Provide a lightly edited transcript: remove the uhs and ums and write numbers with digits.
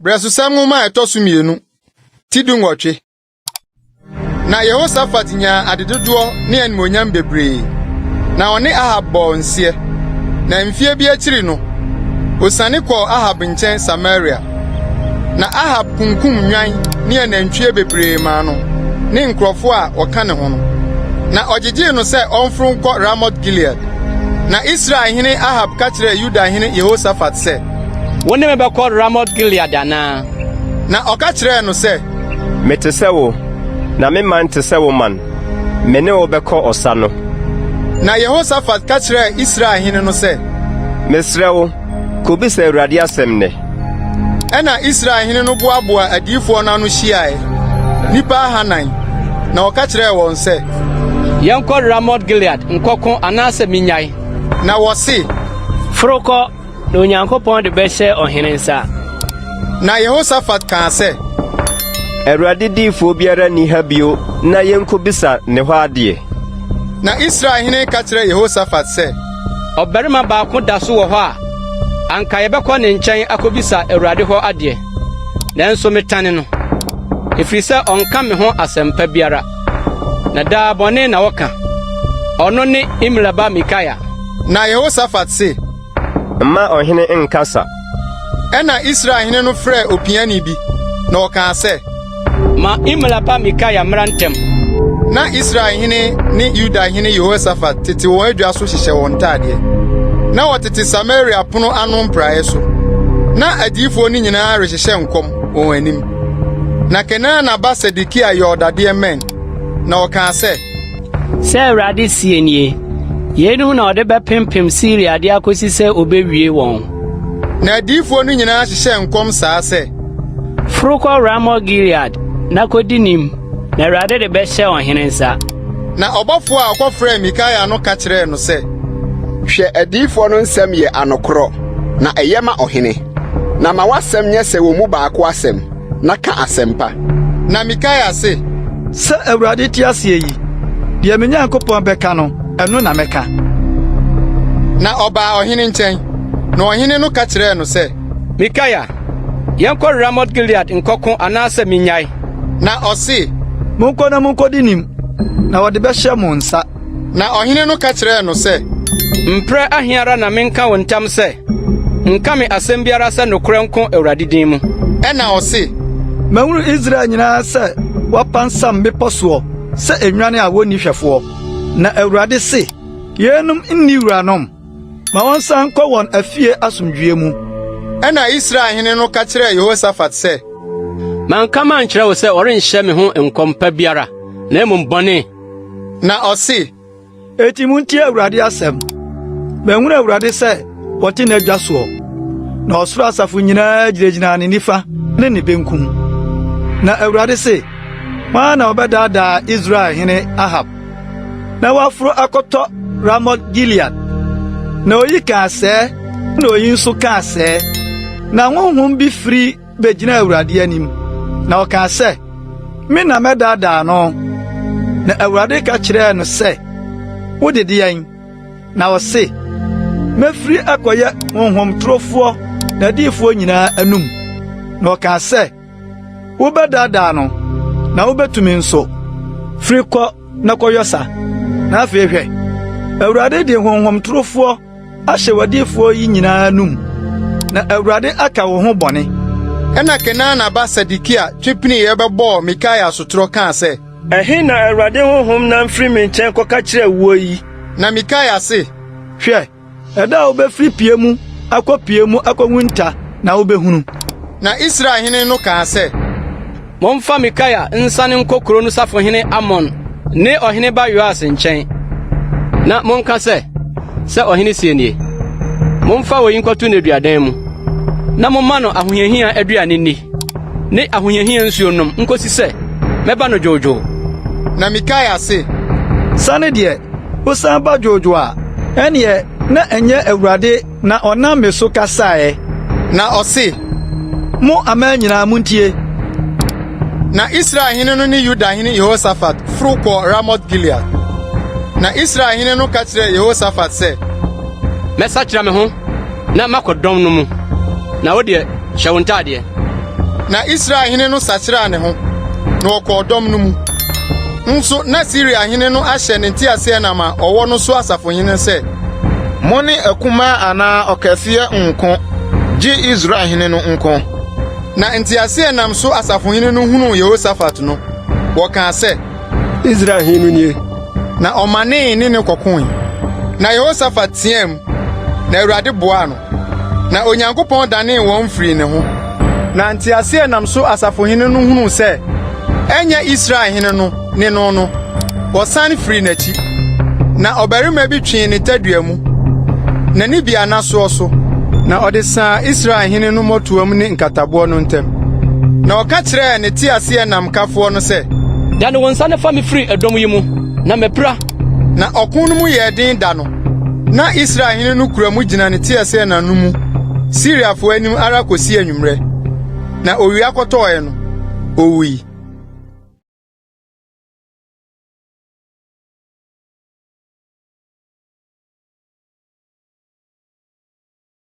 Bresusam nwoma etosu mienu. Tidu nwotwe. Na Jehoshaphat nya adedodo ne animonyam bebree. Na one Ahab bɔ nsie. Na mfie bi akiri no, osane kɔ Ahab nkyɛn Samaria. Na Ahab kunkum nwan ne anantwie bebree ma no, ne nkrɔfo a wɔka ne ho no. Na ɔgyegye no sɛ ɔmforo nkɔ Ramoth Gilead. Na Israel hene Ahab ka kyerɛ Yuda hene Jehoshaphat sɛ, "Wone me bɛkɔ Ramoth Gilead ana?" Na ɔka kyerɛ no sɛ, "Mete sɛ wo, na me man te sɛ wo man. Me ne wo bɛkɔ ɔsa no." Na Jehoshaphat ka kyerɛ Israel hene no sɛ, "Mesrɛ wo, kobisa Awurade asɛm ne." Ɛna Israel hene no boaboa adiyifoɔ no ano hyiae, nipa 400, na ɔka kyerɛ wɔn sɛ, "Yɛnkɔ Ramoth Gilead nkɔko anaasɛ minyae." Na wɔse, "Frokɔ, na Onyankopɔn de bɛhyɛ ɔhene nsa." Na Jehoshaphat kaa sɛ, Awurade diifoɔ biara ni ha bio na yɛnkobisa ne hɔ adeɛ. Na Israel hene ka kyerɛ Jehoshaphat sɛ, "Ɔbarima baako da so wɔ hɔ a, anka yɛbɛkɔ ne nkyɛn akobisa Awurade hɔ adeɛ. Nanso metane no, ɛfiri sɛ ɔnka me ho asɛmpa biara. Na daa bɔne na wɔka. Ɔno ne Imlaba Micaiah." Na Jehoshaphat se, Mma ɔhene nkasa. Ɛna Israel hene no frɛ opiani bi, na ɔkaa sɛ, "Ma Imlaba Micaiah mmra ntɛm." Na Israel hene ne Yuda hene Jehoshaphat tete wɔn adwa so hyehyɛ wɔn ntadeɛ. Na wɔtete Samaria pono ano mpraeɛ so. Na adiyifoɔ no nyinaa rehyehyɛ nkɔm wɔn anim. Na Kenana ba Sedekia yɛ ɔdadeɛ mɛn, na ɔkaa sɛ, "Sɛ Awurade sie nie, yɛnum na ɔde bɛpempem Syria de akosi sɛ obewie wɔn." Na adiyifoɔ no nyinaa hyehyɛ nkɔm saa sɛ, "Frokɔ Ramoth Gilead na kodi nim, na Awurade de bɛhyɛ ɔhene nsa." Na ɔbɔfo a ɔkɔfrɛ Micaiah no ka kyerɛɛ no sɛ, "Hwɛ adiyifoɔ no nsɛm yɛ anokorɔ, na ɛyɛ ma ɔhene. Na ma wasɛm nyɛ sɛ wɔn mu baako asɛm, na ka asɛmpa." Na Micaiah se, "Sɛ Awurade te ase yi, deɛ me Nyankopɔn bɛka no, ɛno na mɛka." Na ɔbaa ɔhene nkyɛn. Na ɔhene no ka kyerɛɛ no sɛ, "Micaiah, yɛnkɔ Ramoth Gilead nkɔko anaasɛ minyae." Na ɔse, "Monkɔ na monkɔdi nim, na wɔde bɛhyɛ mo nsa." Na ɔhene no ka kyerɛɛ no sɛ, "Mprɛ ahiara na menka wo ntam sɛ, nka me asɛm biara sɛ nokorɛ nko Awurade din mu." Ɛna ɔse, "Mahunu Israel nyinaa sɛ wɔapansam mmepɔ soɔ sɛ enwane a wonni hwɛfoɔ. Na Awurade se, yɛnum nni wuranom, ma wɔnsan nkɔ wɔn afie asomdwie mu." Ɛna Israel hene no ka kyerɛɛ Jehoshaphat sɛ, "Manka mankyerɛ wo sɛ ɔrenhyɛ me ho nkɔmpa biara, na mmom bɔne." Na ɔse, "Eti muntie Awurade asɛm. Mahunu Awurade sɛ wɔte n'adwa soɔ, na ɔsoro asafo nyinaa gyinagyina ne nifa ne ne benkum. Na Awurade se, hwan na ɔbɛdaadaa Israel hene Ahab, na waforo akɔtɔ Ramoth Gilead? Na oyi kaa sɛɛ, na oyi nso kaa sɛɛ. Na honhom bi firi begyina Awurade anim, na ɔkaa sɛ, me na mɛdaadaa no." Na Awurade ka kyerɛɛ no sɛ, "Wodede yɛn?" Na ɔse, "Mefiri akɔyɛ honhom torofoɔ na adiyifoɔ nyinaa anum." Na ɔkaa sɛ, "Wobɛdaadaa no, na wobɛtumi nso. Firi kɔ na kɔyɔ sa." Na afei hwɛ, Awurade de honhom torofoɔ ahyɛ w'adiyifoɔ yi nyinaa anum, na Awurade aka wo ho bɔne." Ɛna Kenana ba Sedekia twepini yɛbɛbɔɔ Micaiah sotoro kaa sɛ, Ɛhe na Awurade honhom na mfiri me nkyɛn kɔka kyerɛ wo yi? Na Micaiah se, "Hwɛ, ɛda a wobɛfiri pie mu akɔwu nta na wobɛhunu." Na Israel hene no kaa sɛ, "Momfa Micaiah nsane nkɔ kuro no safohene Amon ne ɔhene ba Yoas nkyɛn. Na monka sɛ ɔhene sie nie. Momfa wɔ yi nkɔto n'aduadan mu. Na momma no ahohiahia aduane nni, ne ahohiahia nsuo nom nkosi sɛ mɛba no dwoodwoo." Na Micaiah se, "Sane deɛ, wosan ba dwoodwo a, ɛneɛ na ɛnyɛ Awurade na ɔnam me so kasaeɛ." Na ɔse, "Mo aman nyinaa muntie." Na Israel hene no ne Yuda hene Jehoshaphat foro kɔ Ramoth Gilead. Na Israel hene no ka kyerɛ Jehoshaphat sɛ, "Mɛsakyera me ho na makɔ dɔm no mu. Na wo deɛ, hyɛ wo ntadeɛ." Na Israel hene no sakyera ne ho na ɔkɔɔdɔm no mu. Nso na Syria hene no ahyɛ ne ntiase na ma ɔwɔ no so asafo hene sɛ, mo ne akuma ana ɔkɛseɛ nko gye Israel hene no nko. Na ntiase nam so asafo hene no hunu Jehoshaphat no, wɔkaa sɛ, Israel hene no nie. na ɔmanee ne kɔkoe. Na Jehoshaphat team, na Awurade boaa no. Na Onyankopɔn danee wɔn firi ne ho. Na ntiase nam so asafo hene no hunu sɛ, ɛnyɛ Israel hene no ne no no, wɔsan firi n'akyi. Na ɔbarima bi twee ne tadua mu. N'ani bia n'asoɔ so. Na ɔde saa Israel hene no mmɔtoam ne nkataboɔ no ntam. Na ɔka kyerɛɛ ne tiase nam kafoɔ no sɛ, da ne wo nsa ne fa me firi ɛdɔm yi mu na mɛpira. Na ɔko no mu yɛ den da no. Na Israel hene no kura mu gyina ne tiase nam no mu. Syriafoɔ anim ara kɔsi anwummerɛ. Na owia kɔtɔɔɛ no, owui.